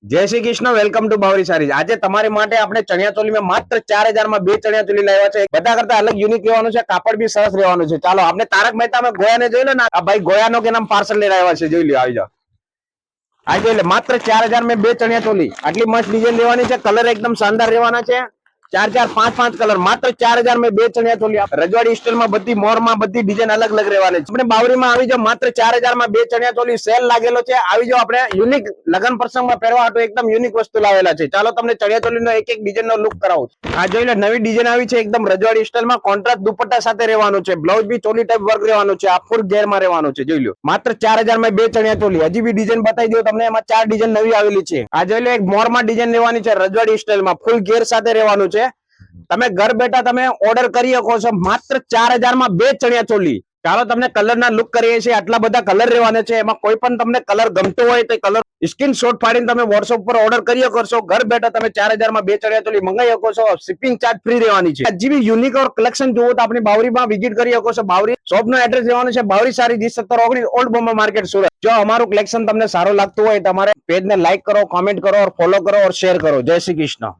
જય Shri Krishna, welcome to Bawri Sarees. આજે તમારી માટે આપણે ચણિયા ચોલીમાં માત્ર 4000 માં 2 ચણિયા ચોલી લાવ્યા છે। બધા કરતા અલગ યુનિક રહેવાનું છે, કાપડ બી સરસ રહેવાનું છે। ચાલો આપણે તારક મહેતા માં ગોયાને જોઈ લો ને, આ ભાઈ ગોયાનો કે નામ પાર્સલ લઈને આવ્યા છે, જોઈ લો। આવી જાઓ, આ જોઈ લે, માત્ર 4000 માં 2 ચણિયા ચોલી। આટલી મસ્ત ડિઝાઇન રહેવાની છે, કલર એકદમ શાનદાર રહેવાના છે। 4 4 5 5 કલર, માત્ર 4000 માં 2 ચણિયા ચોલી। રજવાડી સ્ટાઇલ માં બધી મોર માં બધી ડિઝાઇન અલગ અલગ રહેવાની છે। આપણે બાવરીમાં આવી જાઓ, માત્ર 4000 માં 2 ચણિયા ચોલી સેલ લાગેલો છે। આવી જાઓ, આપણે યુનિક લગન પ્રસંગમાં પહેરવા માટે એકદમ યુનિક વસ્તુ લાવેલા છે। ચાલો તમને ચણિયા ચોલીનો એક એક ડિઝાઇન નો લુક કરાવું। આ જોઈ લે, નવી ડિઝાઇન આવી છે, એકદમ રજવાડી સ્ટાઇલમાં કોન્ટ્રાસ્ટ દુપટ્ટા સાથે રહેવાનું છે। બ્લાઉઝ બી ચોલી ટાઈપ વર્ક રહેવાનું છે। આ ફૂલ ઘેરમાં રહેવાનું છે, જોઈ લો। માત્ર 4000 માં 2 ચણિયા ચોલી। હજી બી ડિઝાઇન બતાવી દઉં તમને, એમાં 4 ડિઝાઇન નવી આવેલી છે। આ જોઈ લો, એક મોરમાં ડિઝાઇન રહેવાની છે, રજવાડી સ્ટાઇલમાં ફૂલ ઘેર સાથે રહેવાનું છે। તમે ઘર બેઠા તમે ઓર્ડર કરી શકો છો, માત્ર 4000 માં 2 ચણિયા ચોલી। ચાલો તમને કલર ના લુક કરીએ છીએ। આટલા બધા કલર રહેવાના છે, એમાં કોઈ પણ તમને કલર ગમતો હોય તો કલર સ્ક્રીનશોટ પાડીને તમે વોટ્સએપ પર ઓર્ડર કરી શકો છો। ઘર બેઠા તમે 4000 માં 2 ચણિયા ચોલી મંગાવી શકો છો। શિપિંગ ચાર્જ ફ્રી રહેવાની છે। હજી બી યુનિક ઓર કલેક્શન જોવો તો આપણી બાવરીમાં વિઝિટ કરી શકો છો। બાવરી શોપ નો એડ્રેસ રહેવાનું છે, બાવરી સારી 1719 ઓલ્ડ બોમ્બે માર્કેટ, સુરત। જો અમારું કલેક્શન તમને સારું લાગતું હોય, તમારે પેજ ને લાઈક કરો, કોમેન્ટ કરો, ફોલો કરો और શેર કરો। જય શ્રી કૃષ્ણ।